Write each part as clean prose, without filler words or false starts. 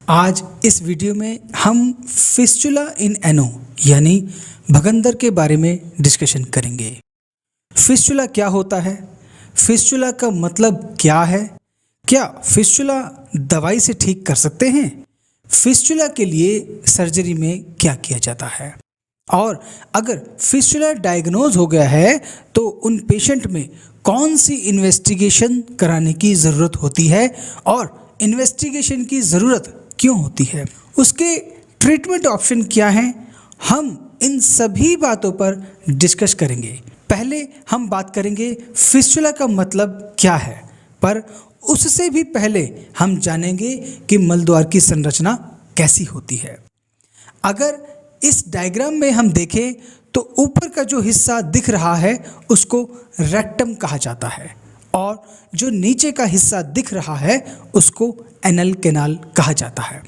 आज इस वीडियो में हम फिस्चुला इन एनो यानी भगंदर के बारे में डिस्कशन करेंगे। फिस्चुला क्या होता है? फिस्चुला का मतलब क्या है? क्या फिस्चुला दवाई से ठीक कर सकते हैं? फिस्चुला के लिए सर्जरी में क्या किया जाता है? और अगर फिस्चुला डायग्नोज हो गया है तो उन पेशेंट में कौन सी इन्वेस्टिगेशन कराने की ज़रूरत होती है और इन्वेस्टिगेशन की ज़रूरत क्यों होती है, उसके ट्रीटमेंट ऑप्शन क्या हैं, हम इन सभी बातों पर डिस्कस करेंगे। पहले हम बात करेंगे फिस्चुला का मतलब क्या है, पर उससे भी पहले हम जानेंगे कि मलद्वार की संरचना कैसी होती है। अगर इस डायग्राम में हम देखें तो ऊपर का जो हिस्सा दिख रहा है उसको रेक्टम कहा जाता है और जो नीचे का हिस्सा दिख रहा है उसको एनल कैनाल कहा जाता है।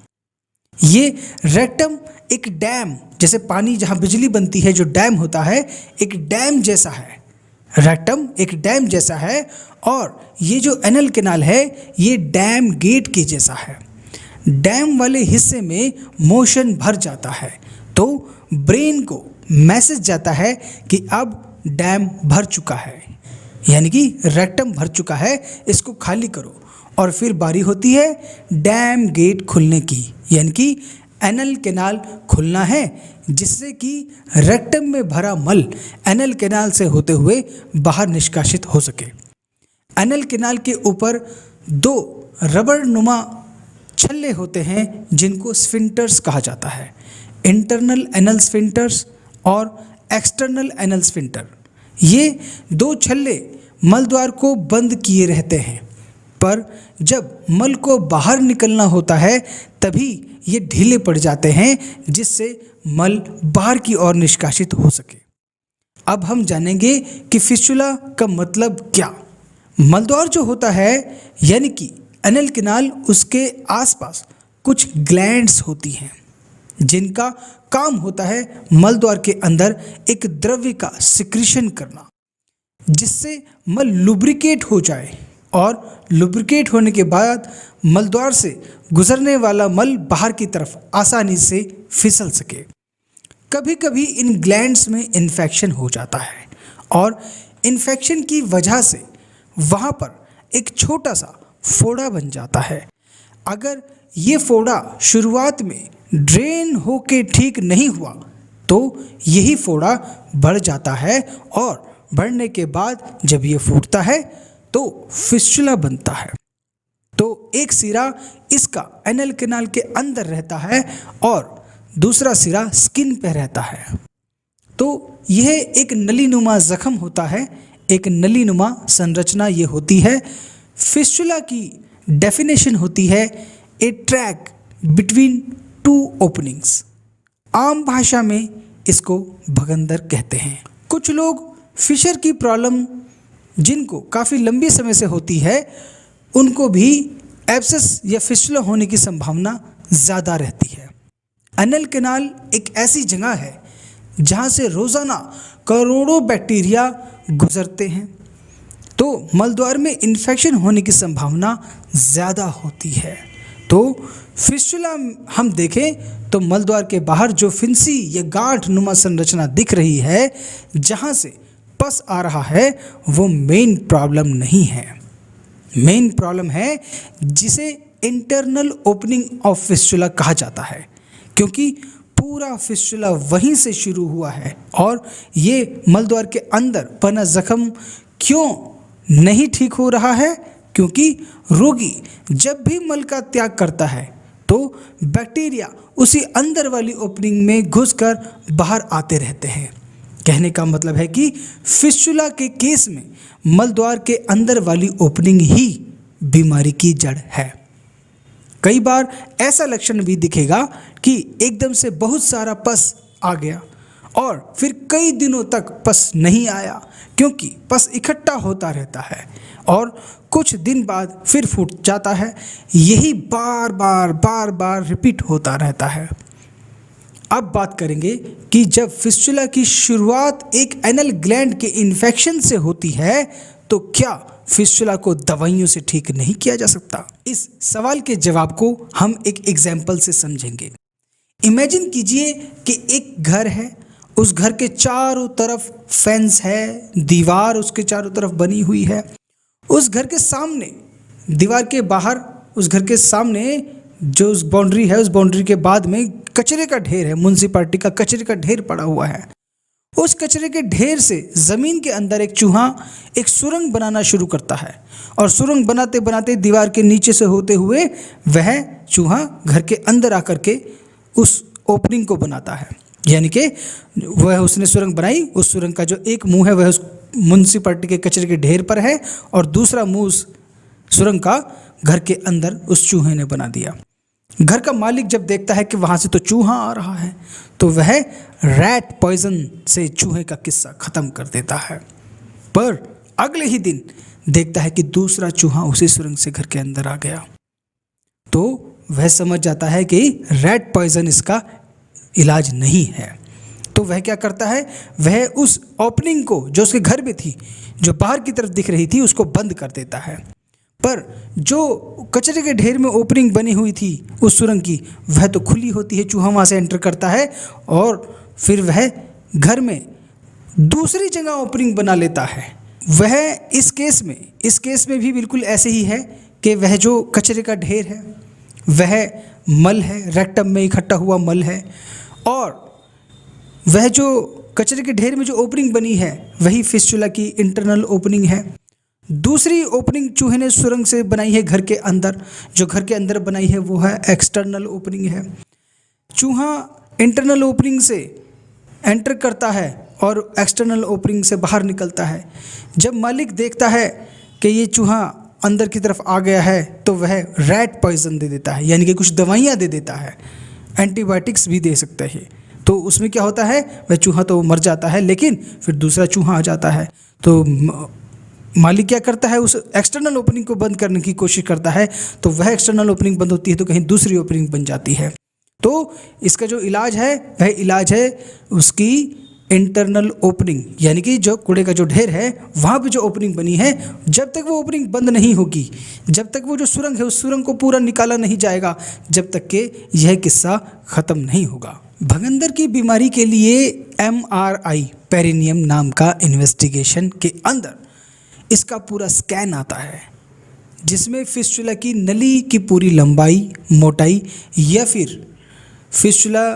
ये रेक्टम एक डैम, जैसे पानी जहाँ बिजली बनती है जो डैम होता है, एक डैम जैसा है। रेक्टम एक डैम जैसा है और ये जो एनल कैनाल है ये डैम गेट के जैसा है। डैम वाले हिस्से में मोशन भर जाता है तो ब्रेन को मैसेज जाता है कि अब डैम भर चुका है, यानी कि रेक्टम भर चुका है, इसको खाली करो। और फिर बारी होती है डैम गेट खुलने की, यानी कि एनल कैनाल खुलना है जिससे कि रेक्टम में भरा मल एनल कैनाल से होते हुए बाहर निष्कासित हो सके। एनल कैनाल के ऊपर दो रबड़ नुमा छल्ले होते हैं जिनको स्फिंक्टर्स कहा जाता है, इंटरनल एनल स्फिंक्टर्स और एक्सटर्नल एनल स्फिंक्टर। ये दो छल्ले मलद्वार को बंद किए रहते हैं, पर जब मल को बाहर निकलना होता है तभी ये ढीले पड़ जाते हैं जिससे मल बाहर की ओर निष्कासित हो सके। अब हम जानेंगे कि फिस्चुला का मतलब क्या। मलद्वार जो होता है यानी कि एनल कैनाल, उसके आसपास कुछ ग्लैंड्स होती हैं जिनका काम होता है मलद्वार के अंदर एक द्रव्य का सिक्रीशन करना जिससे मल लुब्रिकेट हो जाए और लुब्रिकेट होने के बाद मलद्वार से गुजरने वाला मल बाहर की तरफ आसानी से फिसल सके। कभी कभी इन ग्लैंड्स में इन्फेक्शन हो जाता है और इन्फेक्शन की वजह से वहाँ पर एक छोटा सा फोड़ा बन जाता है। अगर ये फोड़ा शुरुआत में ड्रेन होके ठीक नहीं हुआ तो यही फोड़ा बढ़ जाता है और बढ़ने के बाद जब ये फूटता है तो फिस्चुला बनता है। तो एक सिरा इसका एनल कैनाल के अंदर रहता है और दूसरा सिरा स्किन पे रहता है। तो यह एक नलीनुमा जख्म होता है, एक नलीनुमा संरचना ये होती है। फिस्चुला की डेफिनेशन होती है ए ट्रैक बिटवीन टू ओपनिंग्स। आम भाषा में इसको भगंदर कहते हैं। कुछ लोग फिशर की प्रॉब्लम जिनको काफ़ी लंबी समय से होती है उनको भी एब्सेस या फिस्चुला होने की संभावना ज़्यादा रहती है। एनल कैनाल एक ऐसी जगह है जहाँ से रोज़ाना करोड़ों बैक्टीरिया गुजरते हैं, तो मलद्वार में इन्फेक्शन होने की संभावना ज़्यादा होती है। तो फिस्चुला हम देखें तो मलद्वार के बाहर जो फिंसी या गांठ नुमा संरचना दिख रही है जहाँ से पस आ रहा है वो मेन प्रॉब्लम नहीं है। मेन प्रॉब्लम है जिसे इंटरनल ओपनिंग ऑफ फिस्चुला कहा जाता है, क्योंकि पूरा फिस्चुला वहीं से शुरू हुआ है और ये मलद्वार के अंदर बना जख्म क्यों नहीं ठीक हो रहा है, क्योंकि रोगी जब भी मल का त्याग करता है तो बैक्टीरिया उसी अंदर वाली ओपनिंग में घुसकर बाहर आते रहते हैं। कहने का मतलब है कि फिस्चुला के केस में मलद्वार के अंदर वाली ओपनिंग ही बीमारी की जड़ है। कई बार ऐसा लक्षण भी दिखेगा कि एकदम से बहुत सारा पस आ गया और फिर कई दिनों तक पस नहीं आया, क्योंकि पस इकट्ठा होता रहता है और कुछ दिन बाद फिर फूट जाता है। यही बार बार रिपीट होता रहता है। अब बात करेंगे कि जब फिस्चुला की शुरुआत एक एनल ग्लैंड के इन्फेक्शन से होती है तो क्या फिस्टुला को दवाइयों से ठीक नहीं किया जा सकता? इस सवाल के जवाब को हम एक एग्जाम्पल से समझेंगे। इमेजिन कीजिए कि एक घर है, उस घर के चारों तरफ फेंस है, दीवार उसके चारों तरफ बनी हुई है। उस घर के सामने, दीवार के बाहर, उस घर के सामने जो उस बाउंड्री है, उस बाउंड्री के बाद में कचरे का ढेर है, म्युनिसिपैलिटी का कचरे का ढेर पड़ा हुआ है। उस कचरे के ढेर से ज़मीन के अंदर एक चूहा एक सुरंग बनाना शुरू करता है और सुरंग बनाते बनाते दीवार के नीचे से होते हुए वह चूहा घर के अंदर आकर के उस ओपनिंग को बनाता है। यानी कि वह उसने सुरंग बनाई, उस सुरंग का जो एक मुंह है वह उस म्युनिसिपैलिटी के कचरे के ढेर पर है और दूसरा मुंह उस सुरंग का घर के अंदर उस चूहे ने बना दिया। घर का मालिक जब देखता है कि वहाँ से तो चूहा आ रहा है, तो वह रैट पॉइजन से चूहे का किस्सा ख़त्म कर देता है। पर अगले ही दिन देखता है कि दूसरा चूहा उसी सुरंग से घर के अंदर आ गया, तो वह समझ जाता है कि रैट पॉइजन इसका इलाज नहीं है। तो वह क्या करता है, वह उस ओपनिंग को जो उसके घर में थी, जो बाहर की तरफ दिख रही थी, उसको बंद कर देता है। पर जो कचरे के ढेर में ओपनिंग बनी हुई थी उस सुरंग की, वह तो खुली होती है। चूहा वहाँ से एंटर करता है और फिर वह घर में दूसरी जगह ओपनिंग बना लेता है। वह इस केस में भी बिल्कुल ऐसे ही है कि वह जो कचरे का ढेर है वह मल है, रेक्टम में इकट्ठा हुआ मल है, और वह जो कचरे के ढेर में जो ओपनिंग बनी है वही फिस्टुला की इंटरनल ओपनिंग है। दूसरी ओपनिंग चूहे ने सुरंग से बनाई है घर के अंदर, जो घर के अंदर बनाई है वो है एक्सटर्नल ओपनिंग है। चूहा इंटरनल ओपनिंग से एंटर करता है और एक्सटर्नल ओपनिंग से बाहर निकलता है। जब मालिक देखता है कि ये चूहा अंदर की तरफ आ गया है तो वह रैट पॉइजन दे देता है, यानी कि कुछ दवाइयाँ दे देता है, एंटीबायोटिक्स भी दे सकता है। तो उसमें क्या होता है, वह चूहा तो मर जाता है, लेकिन फिर दूसरा चूहा आ जाता है। तो मालिक क्या करता है, उस एक्सटर्नल ओपनिंग को बंद करने की कोशिश करता है, तो वह एक्सटर्नल ओपनिंग बंद होती है तो कहीं दूसरी ओपनिंग बन जाती है। तो इसका जो इलाज है वह इलाज है उसकी इंटरनल ओपनिंग, यानी कि जो कूड़े का जो ढेर है वहाँ पे जो ओपनिंग बनी है, जब तक वो ओपनिंग बंद नहीं होगी, जब तक वो जो सुरंग है उस सुरंग को पूरा निकाला नहीं जाएगा, जब तक कि यह किस्सा ख़त्म नहीं होगा। भगंदर की बीमारी के लिए MRI पेरिनियम नाम का इन्वेस्टिगेशन के अंदर इसका पूरा स्कैन आता है, जिसमें फिस्टुला की नली की पूरी लंबाई, मोटाई, या फिर फिस्टुला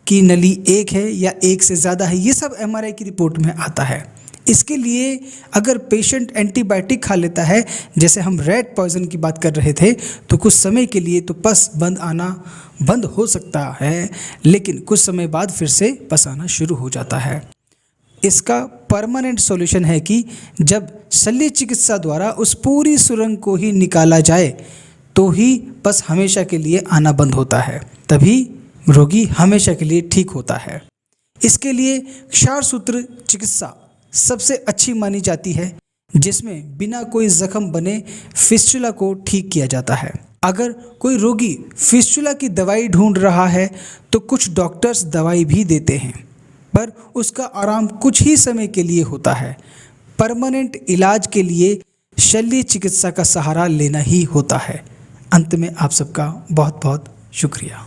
की नली एक है या एक से ज़्यादा है, ये सब MRI की रिपोर्ट में आता है। इसके लिए अगर पेशेंट एंटीबायोटिक खा लेता है, जैसे हम रैट पॉइजन की बात कर रहे थे, तो कुछ समय के लिए तो पस बंद आना बंद हो सकता है, लेकिन कुछ समय बाद फिर से पस आना शुरू हो जाता है। इसका परमानेंट सॉल्यूशन है कि जब शल्य चिकित्सा द्वारा उस पूरी सुरंग को ही निकाला जाए तो ही पस हमेशा के लिए आना बंद होता है, तभी रोगी हमेशा के लिए ठीक होता है। इसके लिए क्षारसूत्र चिकित्सा सबसे अच्छी मानी जाती है, जिसमें बिना कोई जख्म बने फिस्टुला को ठीक किया जाता है। अगर कोई रोगी फिस्टुला की दवाई ढूंढ रहा है तो कुछ डॉक्टर्स दवाई भी देते हैं, पर उसका आराम कुछ ही समय के लिए होता है। परमानेंट इलाज के लिए शल्य चिकित्सा का सहारा लेना ही होता है। अंत में आप सबका बहुत बहुत शुक्रिया।